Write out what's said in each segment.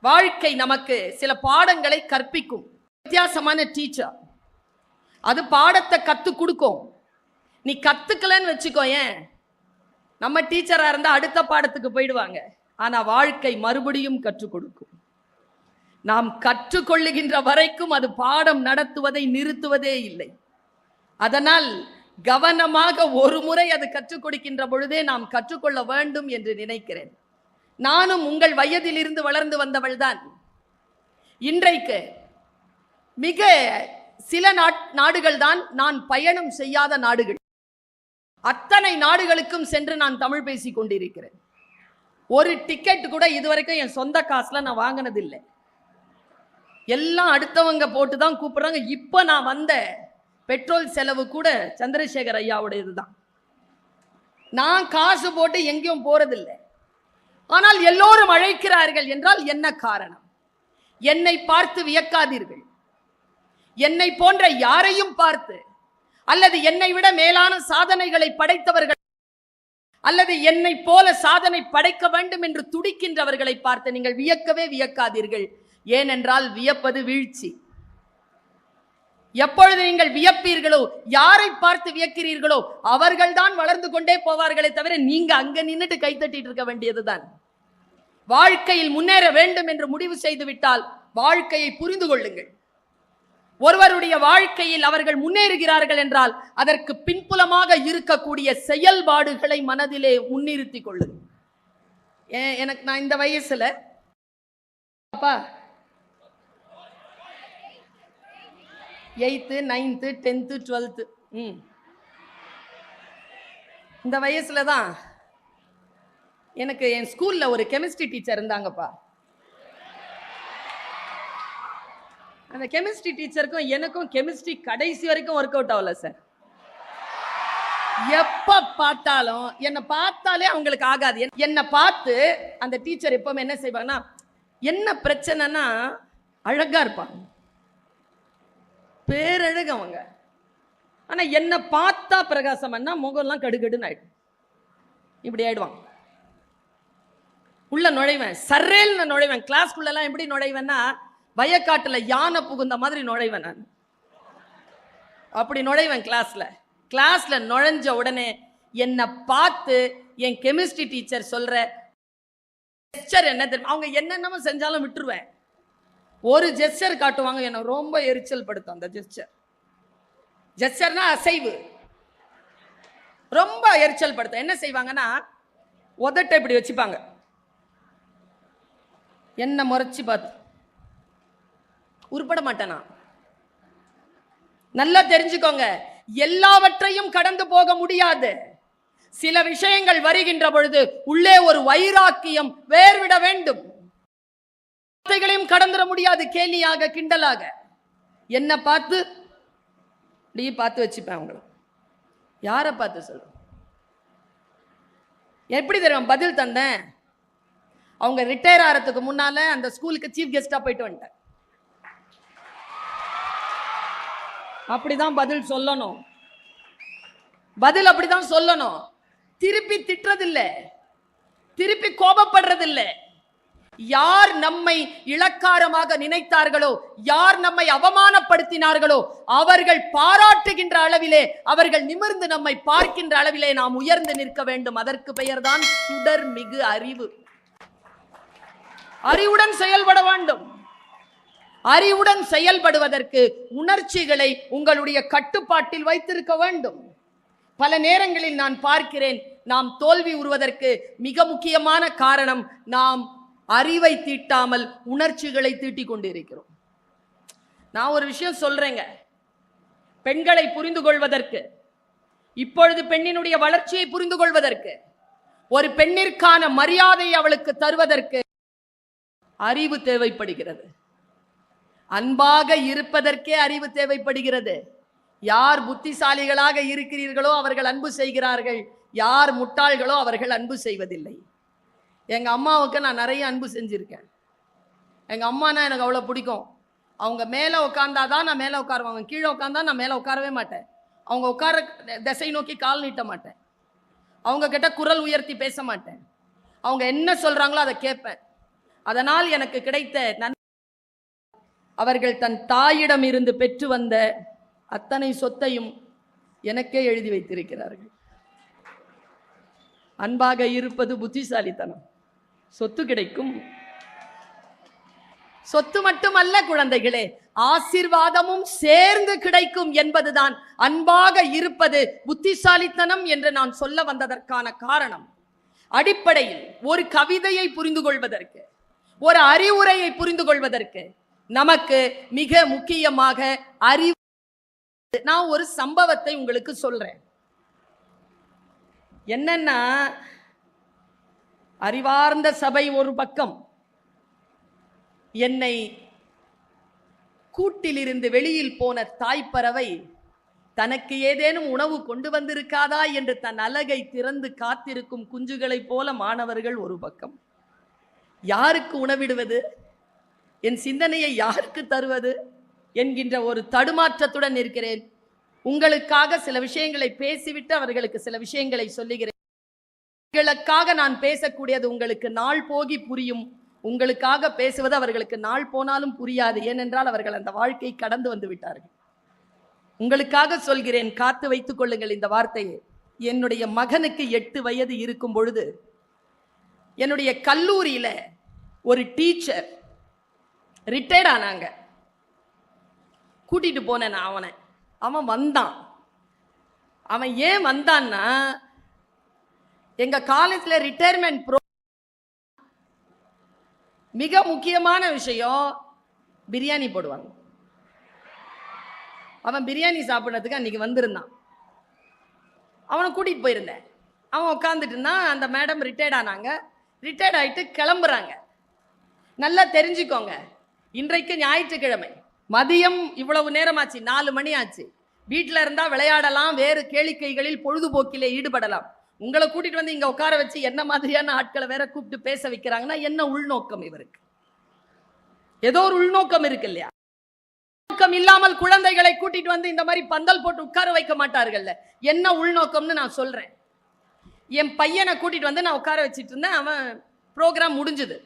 வாழ்க்கை நமக்கு சில பாடங்களை கற்பிக்கும். வித்தியாசமான டீச்சர், அது பாடத்தை கத்து கொடுக்கும். நீ கத்துக்கலன்னு வச்சுக்கோ, ஏன் நம்ம டீச்சரா இருந்தா அடுத்த பாடத்துக்கு போயிடுவாங்க. ஆனா வாழ்க்கை மறுபடியும் கற்றுக் கொடுக்கும். நாம் கற்றுக்கொள்ளுகின்ற வரைக்கும் அது பாடம் நடத்துவதை நிறுத்துவதே இல்லை. அதனால் கவனமாக ஒரு முறை அது கற்றுக் கொடுக்கின்ற பொழுதே நாம் கற்றுக்கொள்ள வேண்டும் என்று நினைக்கிறேன். நானும் உங்கள் வயதிலிருந்து வளர்ந்து வந்தவள் தான். இன்றைக்கு மிக சில நாடுகள் தான் நான் பயணம் செய்யாத நாடுகள். அத்தனை நாடுகளுக்கும் சென்று நான் தமிழ் பேசிக் கொண்டிருக்கிறேன். ஒரு டிக்கெட் கூட இதுவரைக்கும் என் சொந்த காசுல நான் வாங்கினதில்லை. எல்லாம் அடுத்தவங்க போட்டு தான் கூப்பிடுறாங்க. இப்ப நான் வந்த பெட்ரோல் செலவு கூட சந்திரசேகர் ஐயாவுடையது தான். நான் காசு போட்டு எங்கேயும் போறதில்லை. ஆனால் எல்லோரும் அழைக்கிறார்கள் என்றால் என்ன காரணம்? என்னை பார்த்து வியக்காதீர்கள். என்னை போன்ற யாரையும் பார்த்து, அல்லது என்னை விட மேலான சாதனைகளை படைத்தவர்கள், அல்லது என்னை போல சாதனை படைக்க வேண்டும் என்று துடிக்கின்றவர்களை பார்த்து நீங்கள் வியக்கவே வியக்காதீர்கள். ஏனென்றால் வியப்பது வீழ்ச்சி. எப்பொழுது நீங்கள் வியப்பீர்களோ, யாரை பார்த்து வியக்கிறீர்களோ அவர்கள் தான் வளர்ந்து கொண்டே போவார்களே தவிர நீங்க அங்க நின்னுட்டு கைத்தட்டிட்டு இருக்க வேண்டியதுதான். வாழ்க்கையில் முன்னேற வேண்டும் என்று முடிவு செய்து விட்டால் வாழ்க்கையை புரிந்து கொள்ளுங்கள். ஒருவருடைய வாழ்க்கையில் அவர்கள் முன்னேறுகிறார்கள் என்றால் அதற்கு பின்புலமாக இருக்கக்கூடிய செயல்பாடுகளை மனதிலே முன்னிறுத்தி கொள்ளுங்கள். எனக்கு நான் இந்த வயசுல அப்பா 8th 9th 10th 12th இந்த வயசுல தான் எனக்கு என் ஸ்கூல்ல ஒரு கெமிஸ்ட்ரி டீச்சர் இருந்தாங்கப்பா. அந்த கெமிஸ்ட்ரி டீச்சருக்கும் எனக்கும் கெமிஸ்ட்ரி கடைசி வரைக்கும் ஒர்க் அவுட் ஆகல சார். எப்ப பார்த்தாலும் என்னை பார்த்தாலே அவங்களுக்கு ஆகாது. என்னை பார்த்து அந்த டீச்சர் எப்பவுமே என்ன செய்வாங்கன்னா, என்ன பிரச்சனைனா அழகா இருப்பாங்க, பேரழகு அவங்க. ஆனா என்ன பார்த்தா பிரகாசம் பண்ணா முகம்லாம் கடுகடுன்னு ஆயிடும். இப்படி ஆயிடுவாங்க. உள்ள நுழைவேன், சர்ரேல் நுழைவேன். கிளாஸ்குள்ளெல்லாம் எப்படி நுழைவேன்னா, வயக்காட்டுல யானை புகுந்த மாதிரி நுழைவேன். நான் அப்படி நுழைவேன் கிளாஸ்ல நுழைஞ்ச உடனே என்னை பார்த்து என் கெமிஸ்ட்ரி டீச்சர் சொல்ற ஜெஸ்டர் என்ன தெரியும், அவங்க என்னென்னமோ செஞ்சாலும் விட்டுருவேன். ஒரு ஜெஸ்டர் காட்டுவாங்க, என்னை ரொம்ப எரிச்சல் படுத்தும். அந்த ஜெஸ்டர்னா அசைவு, ரொம்ப எரிச்சல் படுத்தும். என்ன செய்வாங்கன்னா, உதட்டை இப்படி வச்சுப்பாங்க, என்ன முறைச்சு பார்த்து உருப்பட மாட்டேனா. நல்லா தெரிஞ்சுக்கோங்க, எல்லாவற்றையும் கடந்து போக முடியாது. சில விஷயங்கள் வருகின்ற பொழுது உள்ளே ஒரு வைராக்கியம் வேர்விட வேண்டும். வார்த்தைகளையும் கடந்துட முடியாது, கேலியாக கிண்டலாக. என்ன பார்த்து இப்படி பார்த்து வச்சுப்பேன். அவங்கள யாரை பார்த்து சொல்ல, எப்படி தெரியும் பதில் தந்தேன்? அவங்க ரிட்டையர் ஆகிறதுக்கு முன்னால அந்த ஸ்கூலுக்கு சீஃப் கெஸ்டா போயிட்டு வந்துட்டேன். அப்படிதான் பதில் சொல்லணும். பதில் அப்படிதான் சொல்லணும். திருப்பி திட்டுறதில்லை, திருப்பி கோபப்படுறதில்லை. யார் நம்மை இளக்காரமாக நினைத்தார்களோ, யார் நம்மை அவமானப்படுத்தினார்களோ அவர்கள் பாராட்டுகின்ற அளவிலே, அவர்கள் நிமிர்ந்து நம்மை பார்க்கின்ற அளவிலே நாம் உயர்ந்து நிற்க வேண்டும். அதற்கு பெயர்தான் சுடர் மிகு அறிவு. அறிவுடன் செயல்பட வேண்டும். அறிவுடன் செயல்படுவதற்கு உணர்ச்சிகளை உங்களுடைய கட்டுப்பாட்டில் வைத்திருக்க வேண்டும். பல நேரங்களில் நான் பார்க்கிறேன், நாம் தோல்வி உறுவதற்கு மிக முக்கியமான காரணம் நாம் அறிவை தீட்டாமல் உணர்ச்சிகளை தீட்டிக் கொண்டிருக்கிறோம். நான் ஒரு விஷயம் சொல்றேங்க, பெண்களை புரிந்து கொள்வதற்கு, இப்பொழுது பெண்ணினுடைய வளர்ச்சியை புரிந்து கொள்வதற்கு, ஒரு பெண்ணிற்கான மரியாதையை அவளுக்கு தருவதற்கு அறிவு தேவைப்படுகிறது. அன்பாக இருப்பதற்கே அறிவு தேவைப்படுகிறது. யார் புத்திசாலிகளாக இருக்கிறீர்களோ அவர்கள் அன்பு செய்கிறார்கள், யார் முட்டாள்களோ அவர்கள் அன்பு செய்வதில்லை. எங்க அம்மாவுக்கு நான் நிறைய அன்பு செஞ்சிருக்கேன். எங்க அம்மானா எனக்கு அவ்வளவு பிடிக்கும். அவங்க மேல உட்கார்ந்தாதான் நான் மேல உட்காருவாங்க, கீழே உட்கார்ந்தா நான் மேல உட்காரவே மாட்டேன். அவங்க உட்கார திசை நோக்கி கால் நீட்ட மாட்டேன். அவங்க கிட்ட குரல் உயர்த்தி பேச மாட்டேன். அவங்க என்ன சொல்றாங்களோ அதை கேட்பேன். அதனால் எனக்கு கிடைத்த அவர்கள் தன் தாயிடம் இருந்து பெற்று வந்த அத்தனை சொத்தையும் எனக்கே எழுதி வைத்திருக்கிறார்கள். அன்பாக இருப்பது புத்திசாலித்தனம். சொத்து கிடைக்கும். சொத்து மட்டுமல்ல குழந்தைகளே, ஆசீர்வாதமும் சேர்ந்து கிடைக்கும் என்பதுதான் அன்பாக இருப்பது புத்திசாலித்தனம் என்று நான் சொல்ல வந்ததற்கான காரணம். அடிப்படையில் ஒரு கவிதையை புரிந்து கொள்வதற்கு, ஒரு அறிவுரையை புரிந்து கொள்வதற்கு நமக்கு மிக முக்கியமாக அறிவு. நான் ஒரு சம்பவத்தை உங்களுக்கு சொல்றேன். என்னன்னா, அறிவார்ந்த சபை ஒரு பக்கம், என்னை கூட்டிலிருந்து வெளியில் போன தாய்ப்பறவை தனக்கு ஏதேனும் உணவு கொண்டு வந்திருக்காதா என்று தன் அலகை திறந்து காத்திருக்கும் குஞ்சுகளைப் போல மாணவர்கள் ஒரு பக்கம். யாருக்கு உணவிடுவது, என் சிந்தனையை யாருக்கு தருவது என்கின்ற ஒரு தடுமாற்றத்துடன் இருக்கிறேன். உங்களுக்காக சில விஷயங்களை பேசிவிட்டு அவர்களுக்கு சில விஷயங்களை சொல்லுகிறேன். உங்களுக்காக நான் பேசக்கூடியது உங்களுக்கு நாள் போகி புரியும். உங்களுக்காக பேசுவது அவர்களுக்கு நாள் போனாலும் புரியாது. ஏனென்றால் அவர்கள் அந்த வாழ்க்கை கடந்து வந்து விட்டார்கள். உங்களுக்காக சொல்கிறேன், காத்து வைத்துக் கொள்ளுங்கள் இந்த வார்த்தையை. என்னுடைய மகனுக்கு 8 வயது இருக்கும் பொழுது என்னுடைய கல்லூரியில ஒரு டீச்சர் ரிட்டையர்ட் ஆனாங்க. கூட்டிட்டு போனேன் நான். அவன் வந்தான். அவன் ஏன் வந்தான்னா, எங்க காலேஜ்ல ரிட்டையர்மெண்ட் மிக முக்கியமான விஷயம் பிரியாணி போடுவாங்க. அவன் பிரியாணி சாப்பிட்றதுக்கு அன்னைக்கு வந்திருந்தான். அவனை கூட்டிட்டு போயிருந்தேன். அவன் உட்காந்துட்டு இருந்தான். அந்த மேடம் ரிட்டையர்ட் ஆனாங்க. ரிட்டையர்ட் ஆயிட்டு கிளம்புறாங்க. நல்லா தெரிஞ்சுக்கோங்க, இன்றைக்கு ஞாயிற்றுக்கிழமை மதியம் இவ்வளவு நேரமாச்சு, 4 மணி ஆச்சு. வீட்டில் இருந்தா விளையாடலாம், வேறு கேளிக்கைகளில் பொழுதுபோக்கிலே ஈடுபடலாம். உங்களை கூட்டிட்டு வந்து இங்க உட்கார வச்சு என்ன மாதிரியான ஆட்களை வேற கூப்பிட்டு பேச வைக்கிறாங்கன்னா என்ன உள்நோக்கம் இவருக்கு? ஏதோ ஒரு உள்நோக்கம் இருக்கு இல்லையா? உள்நோக்கம் இல்லாமல் குழந்தைகளை கூட்டிட்டு வந்து இந்த மாதிரி பந்தல் போட்டு உட்கார வைக்க மாட்டார்கள். என்ன உள்நோக்கம்னு நான் சொல்றேன். என் பையனை கூட்டிட்டு வந்து நான் உட்கார வச்சிட்டு இருந்தேன். அவன் ப்ரோக்ராம் முடிஞ்சது.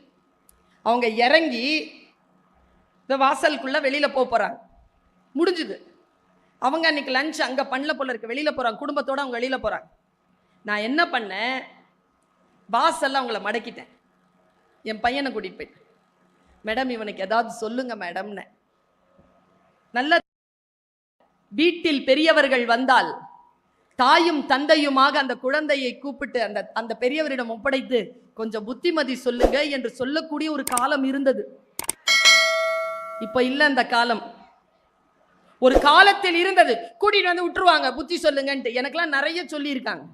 அவங்க இறங்கி இந்த வாசலுக்குள்ள வெளியில போறாங்க. முடிஞ்சுது. அவங்க அன்னைக்கு லஞ்ச் அங்க பண்ணல போல இருக்கு. வெளியில போறாங்க, குடும்பத்தோட அவங்க வெளியில போறாங்க. நான் என்ன பண்ணேன், வாசல்ல அவங்கள மடக்கிட்டேன். என் பையனை கூட்டிட்டு போயிட்டேன். மேடம், இவனுக்கு ஏதாவது சொல்லுங்க மேடம்னு. நல்ல வீட்டில் பெரியவர்கள் வந்தால் தாயும் தந்தையுமாக அந்த குழந்தையை கூப்பிட்டு அந்த பெரியவரிடம் ஒப்படைத்து கொஞ்சம் புத்திமதி சொல்லுங்க என்று சொல்லக்கூடிய ஒரு காலம் இருந்தது. இப்ப இல்ல அந்த காலம். ஒரு காலத்தில் இருந்தது. கூட்டிட்டு வந்து விட்டுருவாங்க, புத்தி சொல்லுங்கன்ட்டு. எனக்கெல்லாம் நிறைய சொல்லி இருக்காங்க.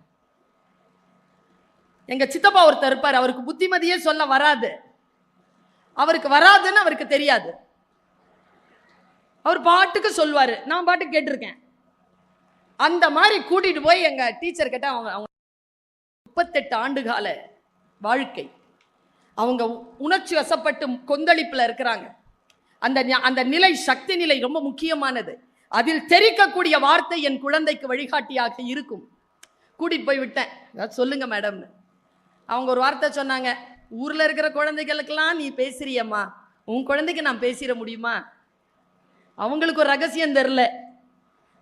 எங்க சித்தப்பா ஒருத்தர் இருப்பார், அவருக்கு புத்திமதியே சொல்ல வராது. அவருக்கு வராதுன்னு அவருக்கு தெரியாது. அவர் பாட்டுக்கு சொல்வாரு, நான் பாட்டுக்கு கேட்டிருக்கேன். அந்த மாதிரி கூட்டிட்டு போய் எங்க டீச்சர் கிட்ட அவங்க 38 ஆண்டு கால வாழ்க்கை, அவங்க உணர்ச்சி வசப்பட்டு கொந்தளிப்புல இருக்கிறாங்க. அந்த நிலை, சக்தி நிலை ரொம்ப முக்கியமானது. அதில் தெரிக்கக்கூடிய வார்த்தை என் குழந்தைக்கு வழிகாட்டியாக இருக்கும். கூட்டிட்டு போய் விட்டேன். சொல்லுங்க மேடம்னு. அவங்க ஒரு வார்த்தை சொன்னாங்க, ஊர்ல இருக்கிற குழந்தைகளுக்கெல்லாம் நீ பேசுறியம்மா, உன் குழந்தைக்கு நான் பேசிட முடியுமா? அவங்களுக்கு ஒரு ரகசியம் தெரியல.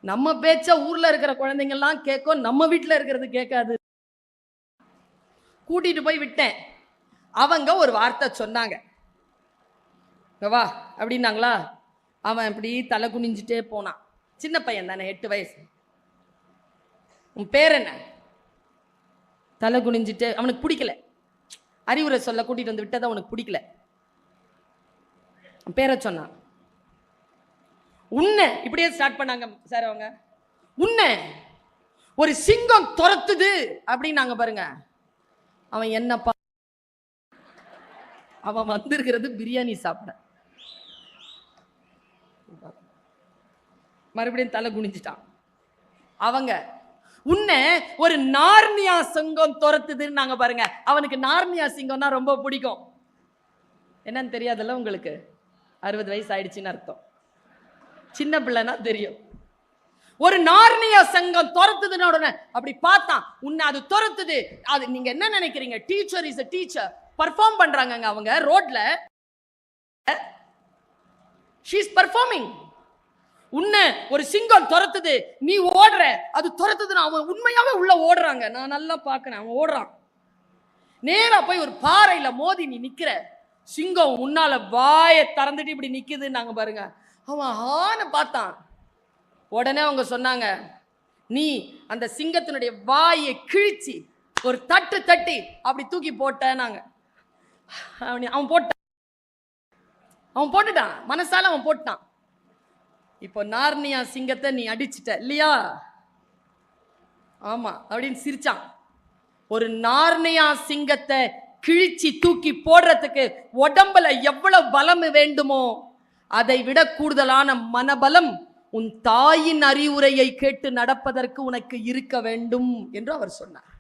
நம்ம பேச்ச ஊர்ல இருக்கிற குழந்தைங்கள்லாம் கேட்கும், நம்ம வீட்டில் இருக்கிறது கேட்காது. கூட்டிட்டு போய் விட்டேன். அவங்க ஒரு வார்த்தை சொன்னாங்க, வா அப்படின்னாங்களா. அவன் இப்படி தலை குனிஞ்சிட்டே போனான். சின்ன பையன் தானே, 8 வயசு. உன் பேர் என்ன? தலை குனிஞ்சிட்டு, அவனுக்கு பிடிக்கல. அறிவுரை சொல்ல கூட்டிட்டு வந்து விட்டதை அவனுக்கு பிடிக்கல. பேரை சொன்னான். உன்னை இப்படியே ஸ்டார்ட் பண்ணாங்க சார். அவங்க உன்னை ஒரு சிங்கம் துரத்துது அப்படின்னாங்க பாருங்க. அவன் என்னப்பா, அவன் வந்திருக்கிறது பிரியாணி சாப்பிட. மறுபடியும் தலை குனிஞ்சிட்டான். அவங்க உன்னை ஒரு நார்னியா சிங்கம் துரத்துதுன்னு நாங்க பாருங்க. அவனுக்கு நார்னியா சிங்கம்னா ரொம்ப பிடிக்கும். என்னன்னு தெரியாதுல்ல உங்களுக்கு? 60 வயசு ஆயிடுச்சுன்னு அர்த்தம். சின்ன பிள்ளைனா தெரியும். ஒரு நார்னியா சங்கம் துரத்துதுன்னு உடனே அப்படி பார்த்தான். உன்னை அது துரத்துது. அது நீங்க என்ன நினைக்கிறீங்க? Teacher is a teacher. Perform பண்றாங்க அவங்க ரோட்ல. she is performing. உன்னை ஒரு சிங்கம் துரத்துது, நீ ஓடுற, அது துரத்துதுன்னு அவன் உண்மையாவே உள்ள ஓடுறாங்க. நான் நல்லா பார்க்கிறேன், அவன் ஓடுறான். நேரா போய் ஒரு பாறையில மோதி நீ நிக்கிற, சிங்கம் முன்னால வாயை திறந்துட்டு இப்படி நிக்குது. நாங்க பாருங்க, அவன் ஆன பார்த்தான். உடனே அவங்க சொன்னாங்க, நீ அந்த சிங்கத்தினுடைய வாயை கிழிச்சி ஒரு தட்டு தட்டி அப்படி தூக்கி போட்டாங்க. அவன் போட்டுட்டான், மனசால அவன் போட்டான். இப்போ நார்னியா சிங்கத்தை நீ அடிச்சிட்ட இல்லையா? ஆமா அப்படின்னு சிரிச்சான். ஒரு நார்னியா சிங்கத்தை கிழிச்சி தூக்கி போடுறதுக்கு உடம்புல எவ்வளவு பலம் வேண்டுமோ அதை விட கூடுதலான மனபலம் உன் தாயின் அறிவுரையை கேட்டு நடப்பதற்கு உனக்கு இருக்க வேண்டும் என்று அவர் சொன்னார்.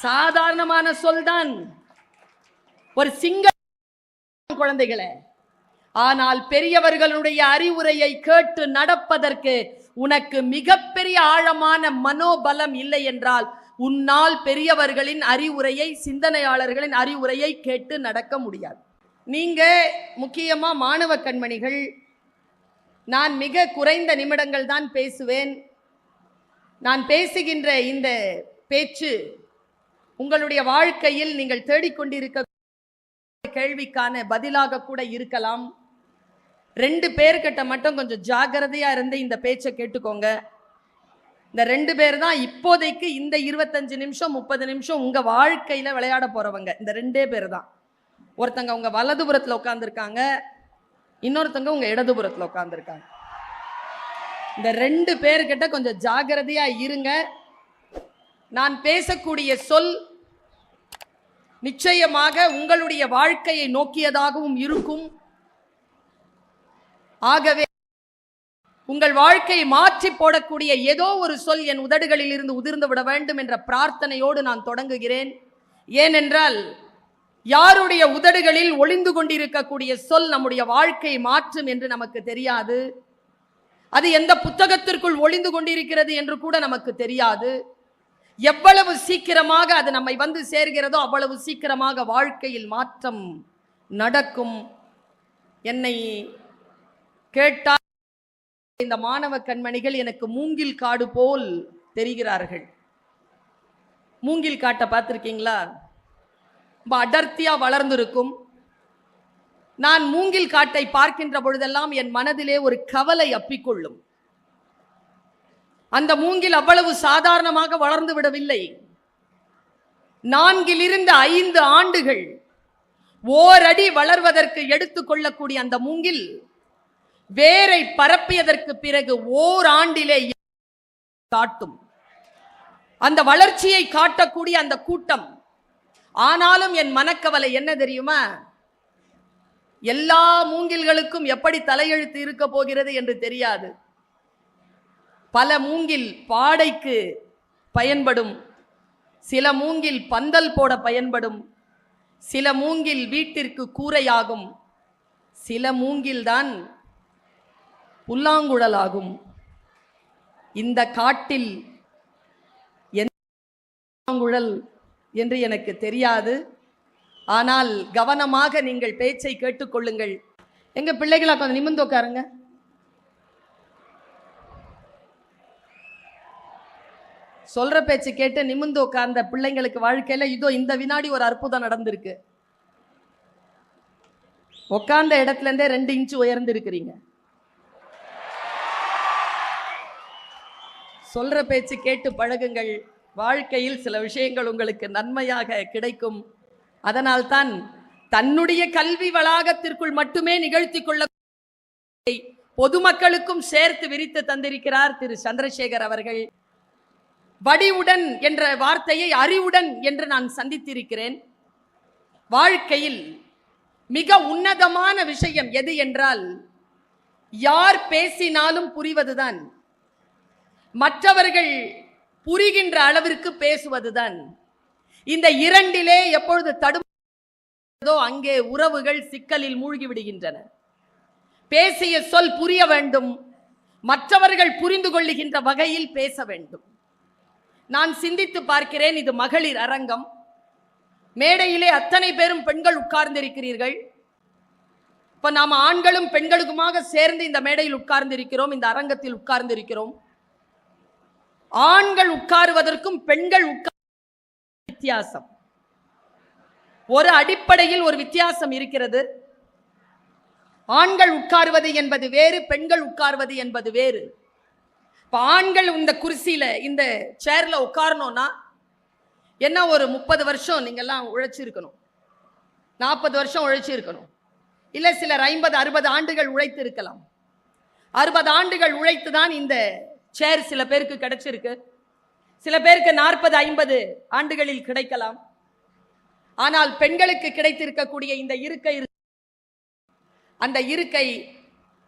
சாதாரணமான சொல்தான் ஒரு சிங்க குழந்தைகளே. ஆனால் பெரியவர்களுடைய அறிவுரையை கேட்டு நடப்பதற்கு உனக்கு மிகப்பெரிய ஆழமான மனோபலம் இல்லை என்றால் உன்னால் பெரியவர்களின் அறிவுரையை, சிந்தனையாளர்களின் அறிவுரையை கேட்டு நடக்க முடியாது. நீங்க முக்கியமா மாணவ கண்மணிகள், நான் மிக குறைந்த நிமிடங்கள் தான் பேசுவேன். நான் பேசுகின்ற இந்த பேச்சு உங்களுடைய வாழ்க்கையில் நீங்கள் தேடிக்கொண்டிருக்க கேள்விக்கான பதிலாக கூட இருக்கலாம். 2 பேர்கிட்ட மட்டும் கொஞ்சம் ஜாக்கிரதையா இருந்து இந்த பேச்சை கேட்டுக்கோங்க. இந்த 2 பேர் தான் இப்போதைக்கு இந்த 25 நிமிஷம் 30 நிமிஷம் உங்க வாழ்க்கையில விளையாட போறவங்க. இந்த 2 பேர் தான். ஒருத்தங்க உங்க வலதுபுறத்துல உட்கார்ந்துருக்காங்க, இன்னொருத்தங்க உங்க இடதுபுறத்துல உட்கார்ந்துருக்காங்க. இந்த 2 பேர்கிட்ட கொஞ்சம் ஜாக்கிரதையா இருங்க. நான் பேசக்கூடிய சொல் நிச்சயமாக உங்களுடைய வாழ்க்கையை நோக்கியதாகவும் இருக்கும். ஆகவே உங்கள் வாழ்க்கையை மாற்றி போடக்கூடிய ஏதோ ஒரு சொல் என் உதடுகளில் இருந்து உதிர்ந்து விட வேண்டும் என்ற பிரார்த்தனையோடு நான் தொடங்குகிறேன். ஏனென்றால் யாருடைய உதடுகளில் ஒளிந்து கொண்டிருக்கக்கூடிய சொல் நம்முடைய வாழ்க்கையை மாற்றும் என்று நமக்கு தெரியாது. அது எந்த புத்தகத்திற்குள் ஒளிந்து கொண்டிருக்கிறது என்று கூட நமக்கு தெரியாது. எவ்வளவு சீக்கிரமாக அது நம்மை வந்து சேர்கிறதோ அவ்வளவு சீக்கிரமாக வாழ்க்கையில் மாற்றம் நடக்கும். என்னை கேட்டால் இந்த மாணவ கண்மணிகள் எனக்கு மூங்கில் காடு போல் தெரிகிறார்கள். மூங்கில் காட்டை பார்த்திருக்கீங்களா? ரொம்ப அடர்த்தியா வளர்ந்திருக்கும். நான் மூங்கில் காட்டை பார்க்கின்ற பொழுதெல்லாம் என் மனதிலே ஒரு கவலை அப்பிக்கொள்ளும். அந்த மூங்கில் அவ்வளவு சாதாரணமாக வளர்ந்து விடவில்லை. 4 இருந்து 5 ஆண்டுகள் ஓரடி வளர்வதற்கு எடுத்துக்கொள்ளக்கூடிய அந்த மூங்கில் வேரை பரப்பியதற்கு பிறகு ஓராண்டிலே காட்டும். அந்த வளர்ச்சியை காட்டக்கூடிய அந்த கூட்டம். ஆனாலும் என் மனக்கவலை என்ன தெரியுமா? எல்லா மூங்கில்களுக்கும் எப்படி தலையெழுத்து இருக்க போகிறது என்று தெரியாது. பல மூங்கில் பாடைக்கு பயன்படும், சில மூங்கில் பந்தல் போட பயன்படும், சில மூங்கில் வீட்டிற்கு கூரையாகும், சில மூங்கில் தான் புல்லாங்குழலாகும். இந்த காட்டில் எந்த புல்லாங்குழல் என்று எனக்கு தெரியாது. ஆனால் கவனமாக நீங்கள் பேச்சை கேட்டுக்கொள்ளுங்கள். எங்க பிள்ளைகளா கொஞ்சம் நிமிர்ந்து உட்காருங்க. சொல்ற பேச்சு கேட்டு நிமிர்ந்து உட்கார்ந்த பிள்ளைங்களுக்கு வாழ்க்கையில இதோ இந்த வினாடி ஒரு அற்புதம் நடந்திருக்கு. உட்கார்ந்த இடத்துல இருந்தே 2 இன்ச் உயர்ந்து இருக்கிறீங்க. சொல்ற பேச்சு கேட்டு பழகுங்கள். வாழ்க்கையில் சில விஷயங்கள் உங்களுக்கு நன்மையாக கிடைக்கும். அதனால்தான் தன்னுடைய கல்வி வளாகத்திற்குள் மட்டுமே நிகழ்த்தி கொள்ள பொதுமக்களுக்கும் சேர்த்து விரித்து தந்திருக்கிறார் திரு சந்திரசேகர் அவர்கள். வடிவுடன் என்ற வார்த்தையை அறிவுடன் என்று நான் சந்தித்திருக்கிறேன். வாழ்க்கையில் மிக உன்னதமான விஷயம் எது என்றால் யார் பேசினாலும் புரிவதுதான், மற்றவர்கள் புரிகின்ற அளவிற்கு பேசுவதுதான். இந்த இரண்டிலே எப்பொழுது தடுமாறுகிறதோ அங்கே உறவுகள் சிக்கலில் மூழ்கி விடுகின்றன. பேசிய சொல் புரிய வேண்டும், மற்றவர்கள் புரிந்து கொள்ளுகின்ற வகையில் பேச வேண்டும். நான் சிந்தித்து பார்க்கிறேன், இது மகளிர் அரங்கம். மேடையிலே அத்தனை பேரும் பெண்கள் உட்கார்ந்திருக்கிறீர்கள். இப்ப நாம் ஆண்களும் பெண்களுக்குமாக சேர்ந்து இந்த மேடையில் உட்கார்ந்திருக்கிறோம், இந்த அரங்கத்தில் உட்கார்ந்திருக்கிறோம். ஆண்கள் உட்காருவதற்கும் பெண்கள் வித்தியாசம், ஒரு அடிப்படையில் ஒரு வித்தியாசம் இருக்கிறது. ஆண்கள் உட்காருவது என்பது வேறு, பெண்கள் உட்காருவது என்பது வேறு. இப்ப ஆண்கள் இந்த குர்சியில இந்த சேர்ல உட்காரணும்னா என்ன, ஒரு 30 வருஷம் நீங்கெல்லாம் உழைச்சிருக்கணும், 40 வருஷம் உழைச்சிருக்கணும், இல்ல சிலர் 50 60 ஆண்டுகள் உழைத்து இருக்கலாம். 60 ஆண்டுகள் உழைத்து தான் இந்த சேர் சில பேருக்கு கிடைச்சிருக்கு, சில பேருக்கு 40 50 ஆண்டுகளில் கிடைக்கலாம். ஆனால் பெண்களுக்கு கிடைத்திருக்கக்கூடிய இந்த இருக்கை, அந்த இருக்கை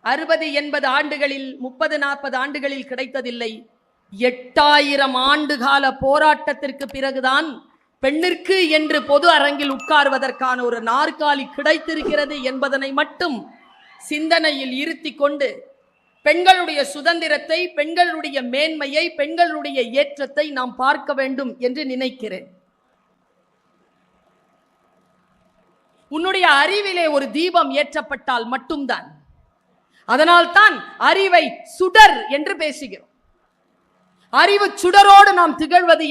60 80 ஆண்டுகளில் 30 40 ஆண்டுகளில் கிடைத்ததில்லை. 8000 ஆண்டுகால போராட்டத்திற்கு பிறகுதான் பெண்ணிற்கு என்று பொது அரங்கில் உட்கார்வதற்கான ஒரு நாற்காலி கிடைத்திருக்கிறது என்பதனை மட்டும் சிந்தனையில் இருத்தி கொண்டு பெண்களுடைய சுதந்திரத்தை, பெண்களுடைய மேன்மையை, பெண்களுடைய ஏற்றத்தை நாம் பார்க்க வேண்டும் என்று நினைக்கிறேன். உன்னுடைய அறிவிலே ஒரு தீபம் ஏற்றப்பட்டால் மட்டும்தான், அதனால்தான் அறிவை சுடர் என்று பேசுகிறோம். அறிவு சுடரோடு நாம் திகழ்வது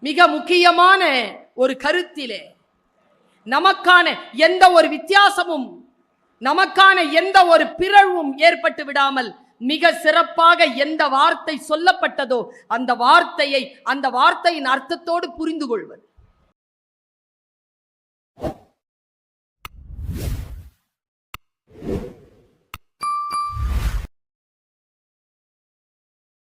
மிக முக்கியமான ஒரு கருத்திலே நமக்கான எந்த ஒரு வித்தியாசமும், நமக்கான எந்த ஒரு பிறழ்வும் ஏற்பட்டு விடாமல் மிக சிறப்பாக எந்த வார்த்தை சொல்லப்பட்டதோ அந்த வார்த்தையை, அந்த வார்த்தையின் அர்த்தத்தோடு புரிந்து கொள்வது.